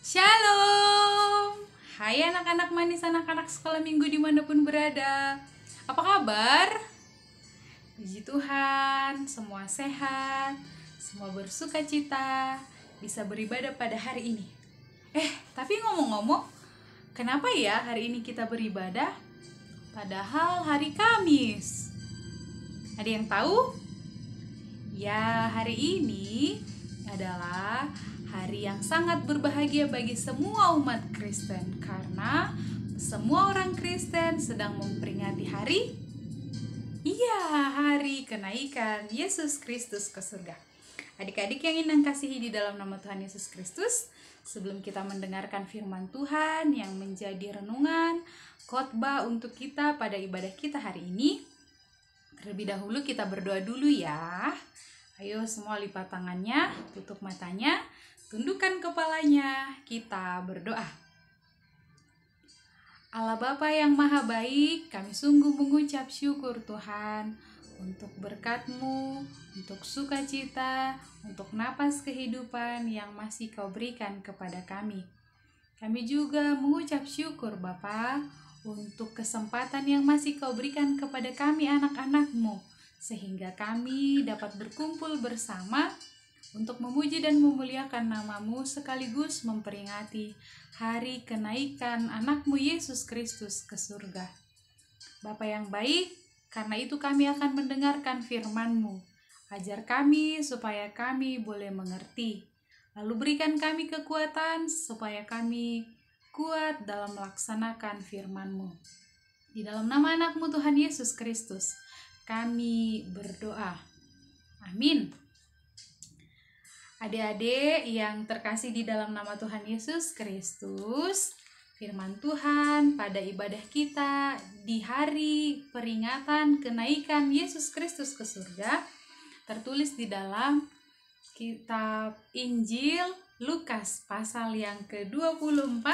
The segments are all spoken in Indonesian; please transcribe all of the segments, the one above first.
Shalom. Hai anak-anak manis, anak-anak sekolah minggu dimanapun berada. Apa kabar? Puji Tuhan, semua sehat, semua bersuka cita, bisa beribadah pada hari ini. Tapi ngomong-ngomong, kenapa ya hari ini kita beribadah? Padahal hari Kamis. Ada yang tahu? Ya, hari ini adalah hari yang sangat berbahagia bagi semua umat Kristen karena semua orang Kristen sedang memperingati hari kenaikan Yesus Kristus ke surga. Adik-adik yang inang kasihi di dalam nama Tuhan Yesus Kristus, sebelum kita mendengarkan firman Tuhan yang menjadi renungan khotbah untuk kita pada ibadah kita hari ini, terlebih dahulu kita berdoa dulu ya. Ayo semua lipat tangannya, tutup matanya, tundukkan kepalanya, kita berdoa. Allah Bapa yang Maha Baik, kami sungguh mengucap syukur Tuhan untuk berkat-Mu, untuk sukacita, untuk napas kehidupan yang masih Kau berikan kepada kami. Kami juga mengucap syukur Bapa untuk kesempatan yang masih Kau berikan kepada kami anak-anak-Mu, sehingga kami dapat berkumpul bersama untuk memuji dan memuliakan nama-Mu sekaligus memperingati hari kenaikan anak-Mu Yesus Kristus ke surga. Bapa yang baik, karena itu kami akan mendengarkan firman-Mu. Ajar kami supaya kami boleh mengerti. Lalu berikan kami kekuatan supaya kami kuat dalam melaksanakan firman-Mu. Di dalam nama anak-Mu Tuhan Yesus Kristus, kami berdoa. Amin. Adik-adik yang terkasih di dalam nama Tuhan Yesus Kristus, firman Tuhan pada ibadah kita di hari peringatan kenaikan Yesus Kristus ke surga tertulis di dalam kitab Injil Lukas pasal yang ke-24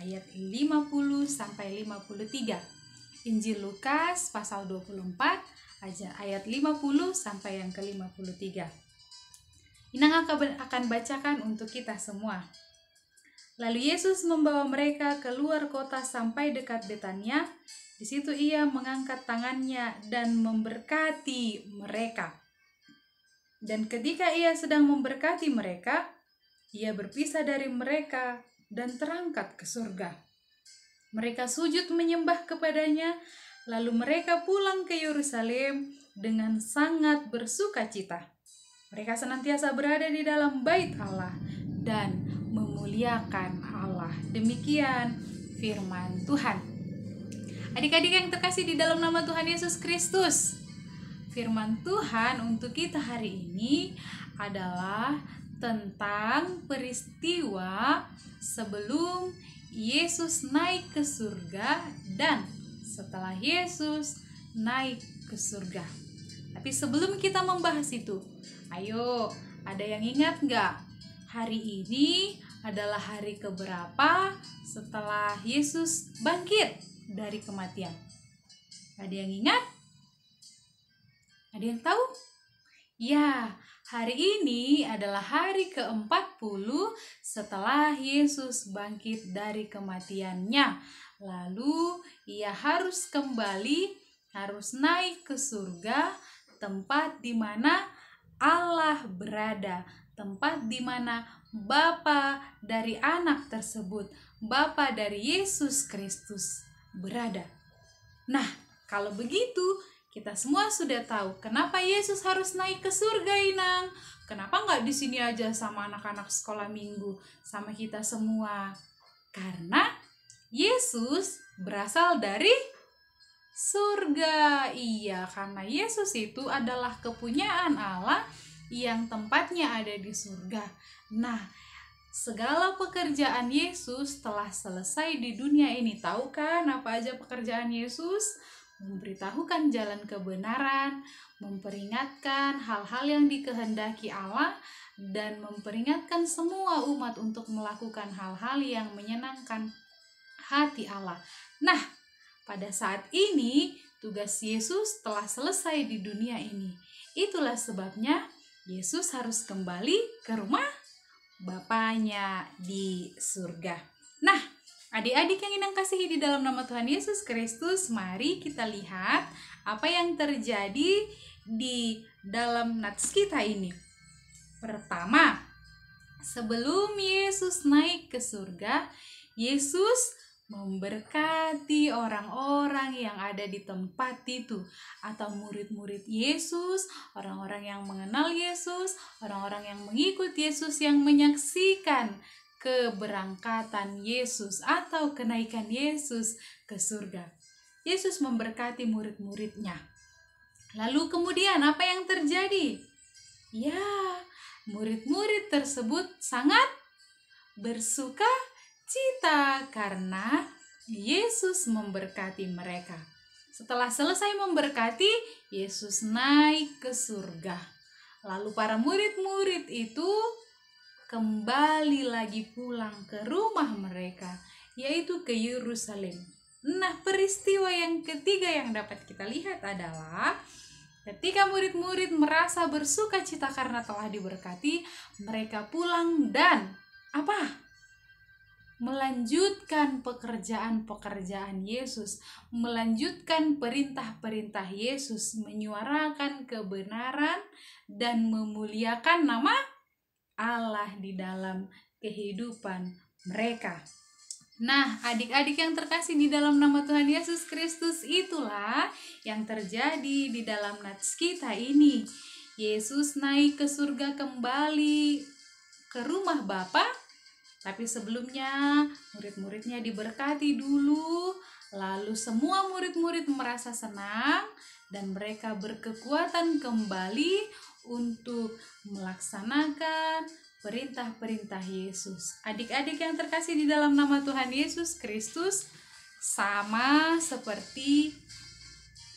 ayat 50 sampai 53. Injil Lukas pasal 24 ayat 50 sampai yang ke-53. Inang akan bacakan untuk kita semua. Lalu Yesus membawa mereka keluar kota sampai dekat Betania. Di situ ia mengangkat tangannya dan memberkati mereka. Dan ketika ia sedang memberkati mereka, ia berpisah dari mereka dan terangkat ke surga. Mereka sujud menyembah kepadanya, lalu mereka pulang ke Yerusalem dengan sangat bersuka cita. Mereka senantiasa berada di dalam bait Allah dan memuliakan Allah. Demikian firman Tuhan. Adik-adik yang terkasih di dalam nama Tuhan Yesus Kristus, firman Tuhan untuk kita hari ini adalah tentang peristiwa sebelum Yesus naik ke surga dan setelah Yesus naik ke surga. Tapi sebelum kita membahas itu, ayo, ada yang ingat nggak? Hari ini adalah hari keberapa setelah Yesus bangkit dari kematian? Ada yang ingat? Ada yang tahu? Ya, hari ini adalah hari ke-40 setelah Yesus bangkit dari kematiannya. Lalu ia harus naik ke surga, tempat di mana Allah berada, tempat di mana Bapa dari anak tersebut, Bapa dari Yesus Kristus berada. Nah, kalau begitu, kita semua sudah tahu kenapa Yesus harus naik ke surga, Inang. Kenapa nggak di sini aja sama anak-anak sekolah minggu, sama kita semua? Karena Yesus berasal dari surga. Iya, karena Yesus itu adalah kepunyaan Allah yang tempatnya ada di surga. Nah, segala pekerjaan Yesus telah selesai di dunia ini. Tahu kan apa aja pekerjaan Yesus? Memberitahukan jalan kebenaran, memperingatkan hal-hal yang dikehendaki Allah, dan memperingatkan semua umat untuk melakukan hal-hal yang menyenangkan hati Allah. Nah, pada saat ini, tugas Yesus telah selesai di dunia ini. Itulah sebabnya Yesus harus kembali ke rumah Bapanya di surga. Nah, adik-adik yang Inang kasihi di dalam nama Tuhan Yesus Kristus, mari kita lihat apa yang terjadi di dalam nats kita ini. Pertama, sebelum Yesus naik ke surga, Yesus memberkati orang-orang yang ada di tempat itu, atau murid-murid Yesus, orang-orang yang mengenal Yesus, orang-orang yang mengikut Yesus, yang menyaksikan keberangkatan Yesus atau kenaikan Yesus ke surga. Yesus memberkati murid-muridnya. Lalu kemudian apa yang terjadi? Ya, murid-murid tersebut sangat bersuka cita karena Yesus memberkati mereka. Setelah selesai memberkati, Yesus naik ke surga. Lalu para murid-murid itu kembali lagi pulang ke rumah mereka, yaitu ke Yerusalem. Nah, peristiwa yang ketiga yang dapat kita lihat adalah ketika murid-murid merasa bersuka cita karena telah diberkati, mereka pulang dan melanjutkan pekerjaan-pekerjaan Yesus, melanjutkan perintah-perintah Yesus, menyuarakan kebenaran dan memuliakan nama Allah di dalam kehidupan mereka. Nah, adik-adik yang terkasih di dalam nama Tuhan Yesus Kristus, itulah yang terjadi di dalam nats kita ini. Yesus naik ke surga kembali ke rumah Bapa, tapi sebelumnya murid-muridnya diberkati dulu, lalu semua murid-murid merasa senang dan mereka berkekuatan kembali untuk melaksanakan perintah-perintah Yesus. Adik-adik yang terkasih di dalam nama Tuhan Yesus Kristus, sama seperti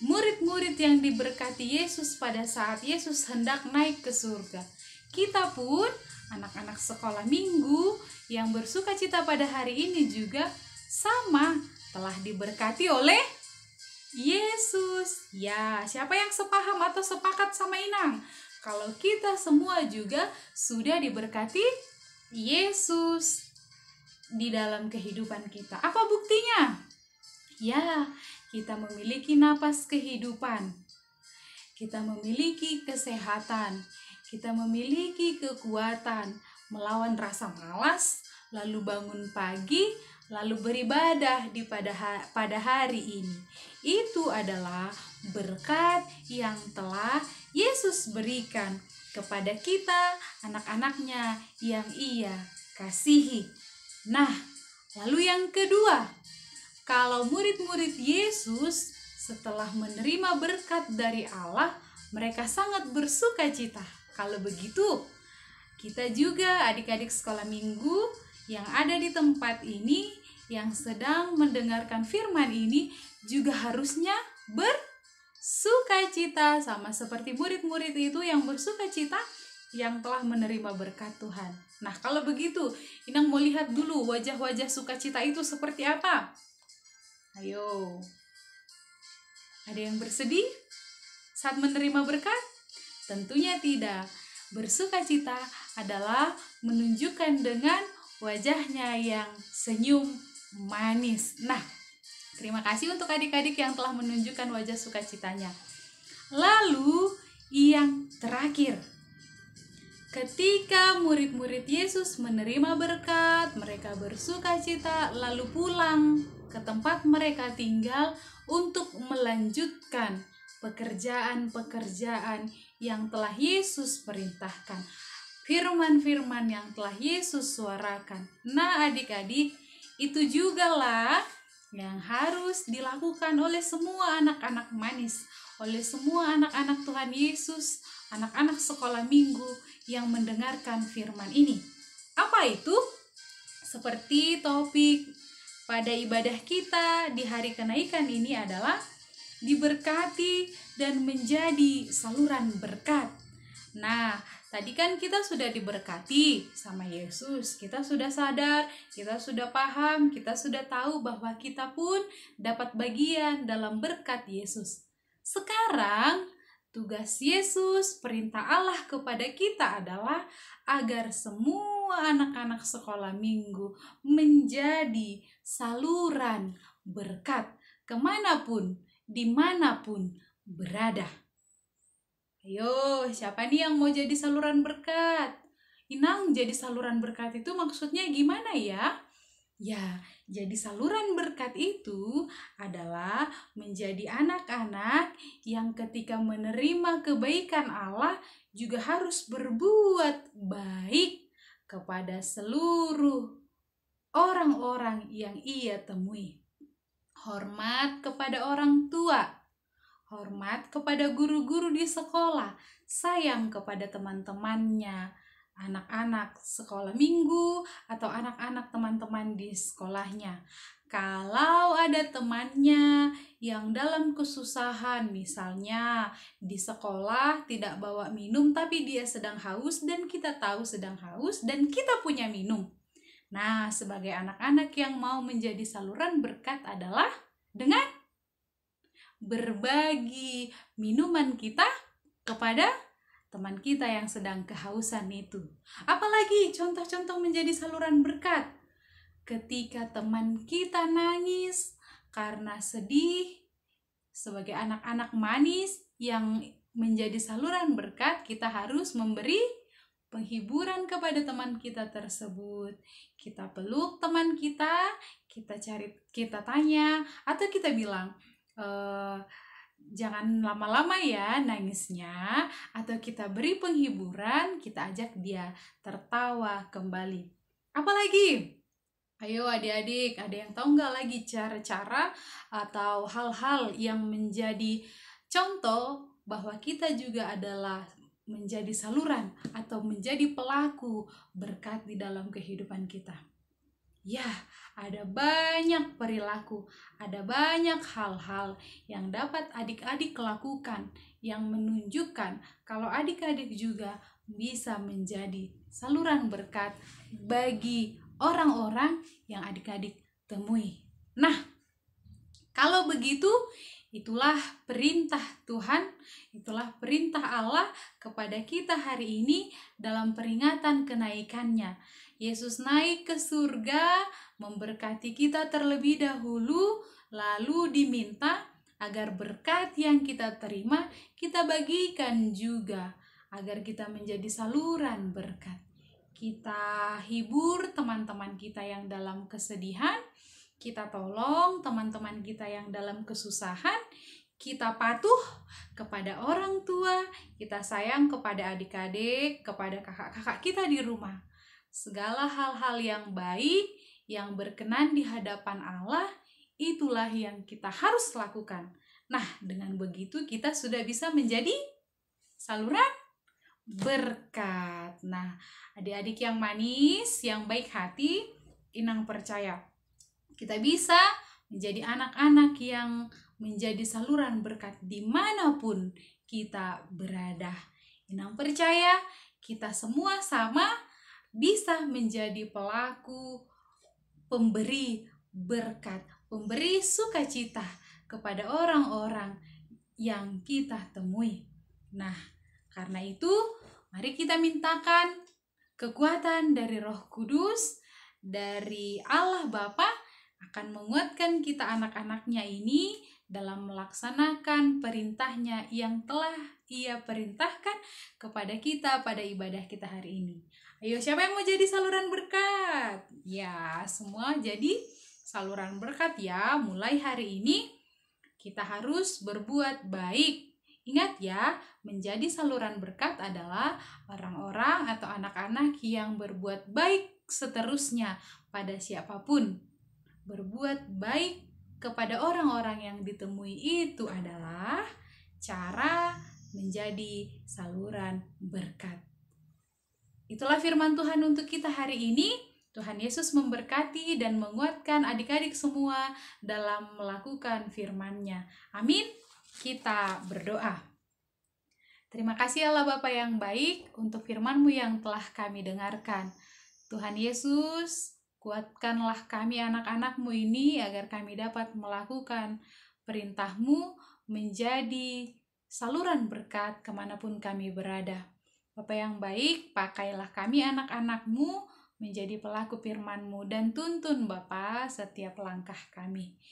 murid-murid yang diberkati Yesus pada saat Yesus hendak naik ke surga. Kita pun, anak-anak sekolah minggu yang bersuka cita pada hari ini juga sama, telah diberkati oleh Yesus. Ya, siapa yang sepaham atau sepakat sama Inang? Kalau kita semua juga sudah diberkati Yesus di dalam kehidupan kita. Apa buktinya? Ya, kita memiliki napas kehidupan. Kita memiliki kesehatan. Kita memiliki kekuatan melawan rasa malas, lalu bangun pagi, lalu beribadah pada hari ini. Itu adalah berkat yang telah Yesus berikan kepada kita, anak-anaknya yang Ia kasihi. Nah, lalu yang kedua, kalau murid-murid Yesus setelah menerima berkat dari Allah, mereka sangat bersuka cita. Kalau begitu, kita juga adik-adik sekolah minggu yang ada di tempat ini, yang sedang mendengarkan firman ini, juga harusnya bersuka cita sama seperti murid-murid itu yang bersuka cita yang telah menerima berkat Tuhan. Nah, kalau begitu, Inang mau lihat dulu wajah-wajah sukacita itu seperti apa. Ayo, ada yang bersedih saat menerima berkat? Tentunya tidak. Bersukacita adalah menunjukkan dengan wajahnya yang senyum manis. Nah, terima kasih untuk adik-adik yang telah menunjukkan wajah sukacitanya. Lalu yang terakhir, ketika murid-murid Yesus menerima berkat, mereka bersukacita lalu pulang ke tempat mereka tinggal untuk melanjutkan pekerjaan-pekerjaan yang telah Yesus perintahkan, firman-firman yang telah Yesus suarakan. Nah, adik-adik, itu jugalah yang harus dilakukan oleh semua anak-anak manis, oleh semua anak-anak Tuhan Yesus, anak-anak sekolah minggu yang mendengarkan firman ini. Apa itu? Seperti topik pada ibadah kita di hari kenaikan ini adalah diberkati dan menjadi saluran berkat. Nah, tadi kan kita sudah diberkati sama Yesus. Kita sudah sadar, kita sudah paham, kita sudah tahu bahwa kita pun dapat bagian dalam berkat Yesus. Sekarang, tugas Yesus, perintah Allah kepada kita adalah agar semua semua anak-anak sekolah minggu menjadi saluran berkat kemanapun, dimanapun berada. Ayo, siapa nih yang mau jadi saluran berkat? Inang, jadi saluran berkat itu maksudnya gimana ya? Ya, jadi saluran berkat itu adalah menjadi anak-anak yang ketika menerima kebaikan Allah juga harus berbuat baik kepada seluruh orang-orang yang ia temui. Hormat kepada orang tua, hormat kepada guru-guru di sekolah, sayang kepada teman-temannya, anak-anak sekolah minggu atau anak-anak teman-teman di sekolahnya. Kalau ada temannya yang dalam kesusahan, misalnya di sekolah tidak bawa minum tapi dia sedang haus dan kita tahu sedang haus dan kita punya minum. Nah, sebagai anak-anak yang mau menjadi saluran berkat adalah dengan berbagi minuman kita kepada teman kita yang sedang kehausan itu. Apalagi contoh-contoh menjadi saluran berkat. Ketika teman kita nangis karena sedih, sebagai anak-anak manis yang menjadi saluran berkat, kita harus memberi penghiburan kepada teman kita tersebut. Kita peluk teman kita tanya, atau kita bilang, jangan lama-lama ya nangisnya, atau kita beri penghiburan, kita ajak dia tertawa kembali. Apalagi? Ayo adik-adik, ada yang tahu nggak lagi cara-cara atau hal-hal yang menjadi contoh bahwa kita juga adalah menjadi saluran atau menjadi pelaku berkat di dalam kehidupan kita? Ya, ada banyak perilaku, ada banyak hal-hal yang dapat adik-adik lakukan yang menunjukkan kalau adik-adik juga bisa menjadi saluran berkat bagi orang-orang yang adik-adik temui. Nah, kalau begitu, itulah perintah Tuhan, itulah perintah Allah kepada kita hari ini dalam peringatan kenaikannya. Yesus naik ke surga, memberkati kita terlebih dahulu, lalu diminta agar berkat yang kita terima, kita bagikan juga, agar kita menjadi saluran berkat. Kita hibur teman-teman kita yang dalam kesedihan, kita tolong teman-teman kita yang dalam kesusahan, kita patuh kepada orang tua, kita sayang kepada adik-adik, kepada kakak-kakak kita di rumah. Segala hal-hal yang baik, yang berkenan di hadapan Allah, itulah yang kita harus lakukan. Nah, dengan begitu kita sudah bisa menjadi saluran berkat. Nah, adik-adik yang manis, yang baik hati, Inang percaya kita bisa menjadi anak-anak yang menjadi saluran berkat dimanapun kita berada. Inang percaya kita semua sama bisa menjadi pelaku pemberi berkat, pemberi sukacita kepada orang-orang yang kita temui. Nah, karena itu, mari kita mintakan kekuatan dari Roh Kudus, dari Allah Bapa, akan menguatkan kita anak-anaknya ini dalam melaksanakan perintahnya yang telah Ia perintahkan kepada kita pada ibadah kita hari ini. Ayo, siapa yang mau jadi saluran berkat? Ya, semua jadi saluran berkat ya. Mulai hari ini kita harus berbuat baik. Ingat ya, menjadi saluran berkat adalah orang-orang atau anak-anak yang berbuat baik seterusnya pada siapapun. Berbuat baik kepada orang-orang yang ditemui itu adalah cara menjadi saluran berkat. Itulah firman Tuhan untuk kita hari ini. Tuhan Yesus memberkati dan menguatkan adik-adik semua dalam melakukan firman-Nya. Amin. Kita berdoa. Terima kasih Allah Bapa yang baik untuk firman-Mu yang telah kami dengarkan. Tuhan Yesus, kuatkanlah kami anak-anak-Mu ini agar kami dapat melakukan perintah-Mu menjadi saluran berkat kemanapun kami berada. Bapa yang baik, pakailah kami anak-anak-Mu menjadi pelaku firman-Mu dan tuntun Bapa setiap langkah kami.